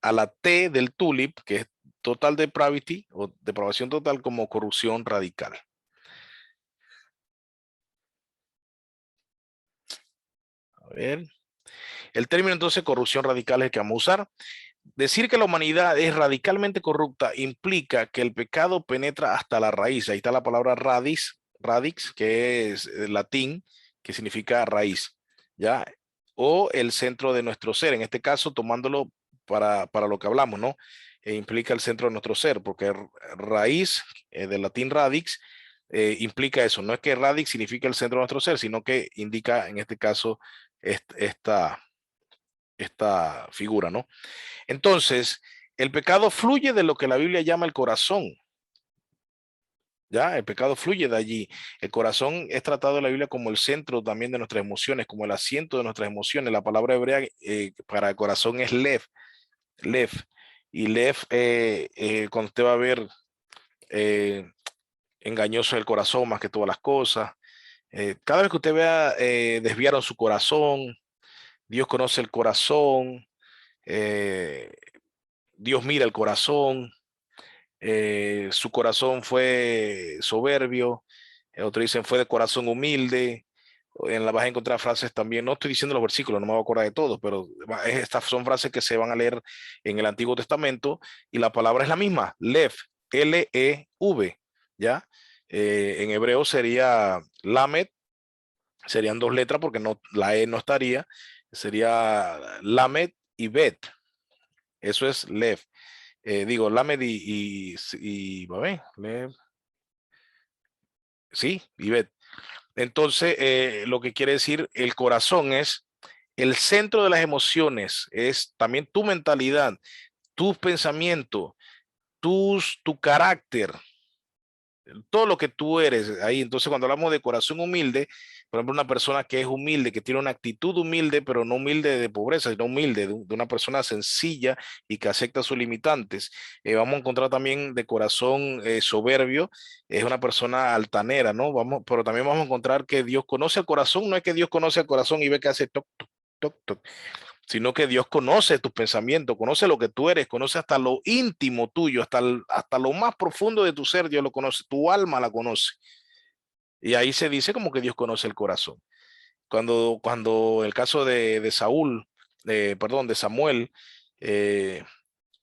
Speaker 1: a la T del TULIP, que es total depravity o depravación total, como corrupción radical. A ver. El término entonces corrupción radical es el que vamos a usar. Decir que la humanidad es radicalmente corrupta implica que el pecado penetra hasta la raíz. Ahí está la palabra radix, que es latín, que significa raíz, ¿ya? O el centro de nuestro ser, en este caso tomándolo para lo que hablamos, ¿no? Implica el centro de nuestro ser, porque raíz, del latín radix, implica eso. No es que radix significa el centro de nuestro ser, sino que indica en este caso esta figura, ¿no? Entonces, el pecado fluye de lo que la Biblia llama el corazón. Ya, el pecado fluye de allí. El corazón es tratado en la Biblia como el centro también de nuestras emociones, como el asiento de nuestras emociones. La palabra hebrea para el corazón es lev, lev. Y lev, cuando usted va a ver, eh, engañoso el corazón más que todas las cosas. Cada vez que usted vea desviaron su corazón, Dios conoce el corazón, eh, Dios mira el corazón, su corazón fue soberbio, otros dicen fue de corazón humilde. En la vas a encontrar frases también, no estoy diciendo los versículos, no me voy a acordar de todos, pero estas son frases que se van a leer en el Antiguo Testamento y la palabra es la misma, Lev, L-E-V, ¿ya? En hebreo sería Lamed, serían dos letras porque no, la E no estaría, sería Lamed y Bet, eso es Lev. Digo, Lamed a ver, sí, y Bet. Entonces, lo que quiere decir el corazón es el centro de las emociones, es también tu mentalidad, tus pensamientos, tu carácter, todo lo que tú eres ahí. Entonces, cuando hablamos de corazón humilde, por ejemplo, una persona que es humilde, que tiene una actitud humilde, pero no humilde de pobreza, sino humilde, de una persona sencilla y que acepta sus limitantes. Vamos a encontrar también de corazón soberbio, es una persona altanera, ¿no? Pero también vamos a encontrar que Dios conoce el corazón, no es que Dios conoce el corazón y ve que hace toc, toc, toc, toc, sino que Dios conoce tus pensamientos, conoce lo que tú eres, conoce hasta lo íntimo tuyo, hasta lo más profundo de tu ser, Dios lo conoce, tu alma la conoce. Y ahí se dice como que Dios conoce el corazón. Cuando el caso de Saúl, perdón, de Samuel, eh,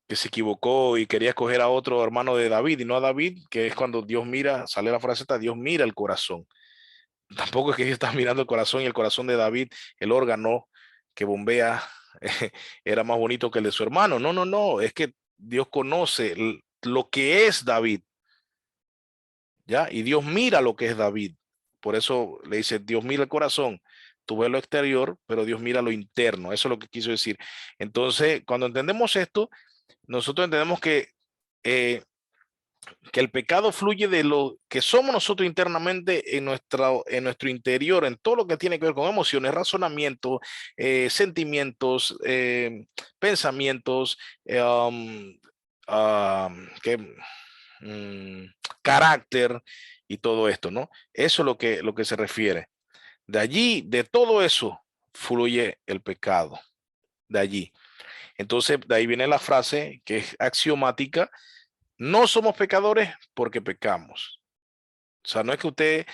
Speaker 1: que se equivocó y quería escoger a otro hermano de David y no a David, que es cuando Dios mira, sale la frase esta, Dios mira el corazón. Tampoco es que Dios está mirando el corazón y el corazón de David, el órgano que bombea, era más bonito que el de su hermano. No, no, no, es que Dios conoce lo que es David, ¿ya? Y Dios mira lo que es David. Por eso le dice, Dios mira el corazón, tú ves lo exterior, pero Dios mira lo interno. Eso es lo que quiso decir. Entonces, cuando entendemos esto, nosotros entendemos eh, que el pecado fluye de lo que somos nosotros internamente en nuestro interior, en todo lo que tiene que ver con emociones, razonamientos, sentimientos, pensamientos, que, mm, carácter y todo esto, ¿no? Eso es lo que se refiere. De allí, de todo eso, fluye el pecado. De allí. Entonces, de ahí viene la frase que es axiomática: no somos pecadores porque pecamos. O sea, no es que usted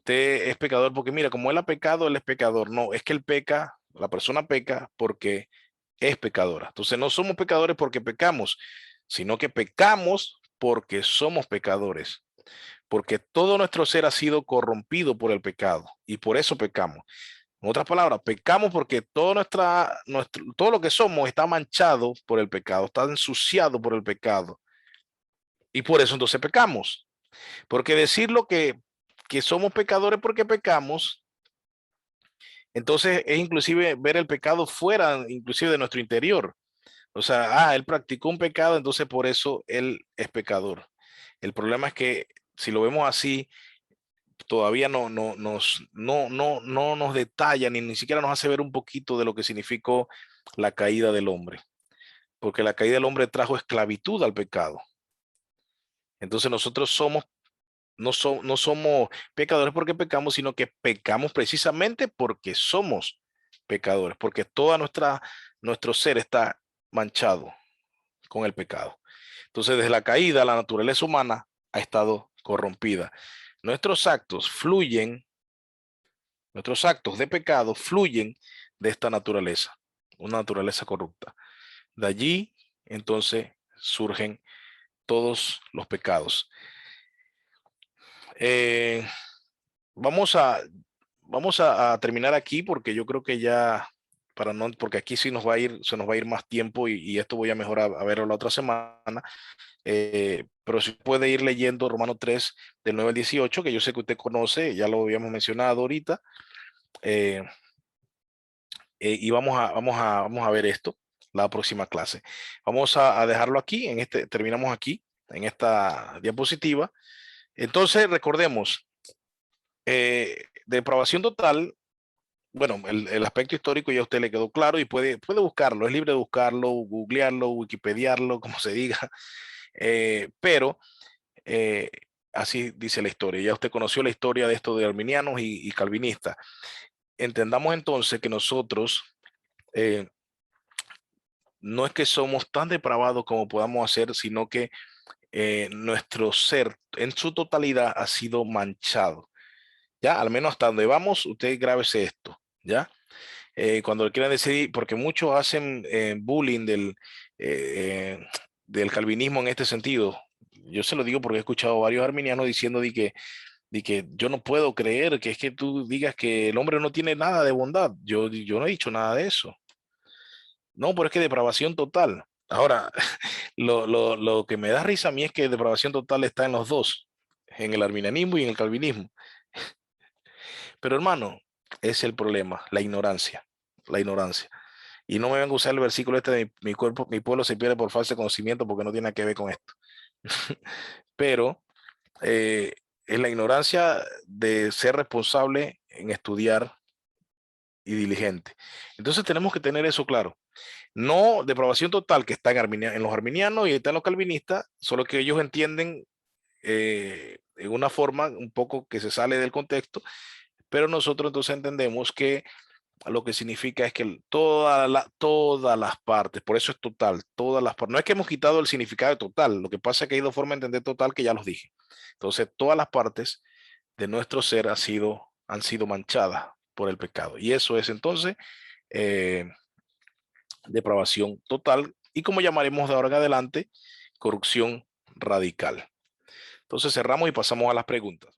Speaker 1: es pecador porque mira, como él ha pecado, él es pecador. No, es que él peca, la persona peca porque es pecadora. Entonces no somos pecadores porque pecamos, sino que pecamos porque somos pecadores, porque todo nuestro ser ha sido corrompido por el pecado y por eso pecamos. En otras palabras, pecamos porque todo lo que somos está manchado por el pecado, está ensuciado por el pecado. Y por eso entonces pecamos. Porque decir lo que somos pecadores porque pecamos, entonces es inclusive ver el pecado fuera, inclusive de nuestro interior. O sea, él practicó un pecado, entonces por eso él es pecador. El problema es que si lo vemos así, todavía no nos detalla ni siquiera nos hace ver un poquito de lo que significó la caída del hombre, porque la caída del hombre trajo esclavitud al pecado. Entonces nosotros no somos pecadores porque pecamos, sino que pecamos precisamente porque somos pecadores, porque nuestro ser está manchado con el pecado. Entonces, desde la caída, la naturaleza humana ha estado corrompida. Nuestros actos fluyen, nuestros actos de pecado fluyen de esta naturaleza, una naturaleza corrupta. De allí, entonces, surgen todos los pecados. Eh, vamos a, vamos a terminar aquí porque yo creo que ya, porque aquí sí se nos va a ir más tiempo y esto voy a mejorar a verlo la otra semana. Pero si puede ir leyendo Romano 3 del 9 al 18, que yo sé que usted conoce, ya lo habíamos mencionado ahorita, eh, y vamos a ver esto la próxima clase. Vamos a dejarlo aquí, terminamos aquí, en esta diapositiva. Entonces, recordemos, depravación total, bueno, el aspecto histórico ya a usted le quedó claro y puede buscarlo, es libre de buscarlo, googlearlo, wikipediarlo, como se diga, pero eh, así dice la historia. Ya usted conoció la historia de esto de arminianos y calvinistas. Entendamos entonces que nosotros eh, no es que somos tan depravados como podamos hacer, sino que nuestro ser en su totalidad ha sido manchado. Ya, al menos hasta donde vamos, usted grábese esto, ¿ya? Cuando quieran decir, porque muchos hacen bullying del calvinismo en este sentido. Yo se lo digo porque he escuchado varios arminianos diciendo de que yo no puedo creer que es que tú digas que el hombre no tiene nada de bondad. Yo no he dicho nada de eso. No, pero es que depravación total. Ahora, lo que me da risa a mí es que depravación total está en los dos, en el arminianismo y en el calvinismo. Pero hermano, es el problema, la ignorancia, la ignorancia. Y no me vengan a usar el versículo este de mi pueblo se pierde por falso conocimiento porque no tiene nada que ver con esto. Pero eh, es la ignorancia de ser responsable en estudiar y diligente. Entonces tenemos que tener eso claro. No depravación total que está en los arminianos y está en los calvinistas, solo que ellos entienden en una forma un poco que se sale del contexto, pero nosotros entonces entendemos que lo que significa es que todas las partes, por eso es total, todas las partes, no es que hemos quitado el significado de total, lo que pasa es que hay dos formas de entender total que ya los dije. Entonces, todas las partes de nuestro ser han sido manchadas por el pecado. Y eso es entonces eh, depravación total y como llamaremos de ahora en adelante, corrupción radical. Entonces cerramos y pasamos a las preguntas.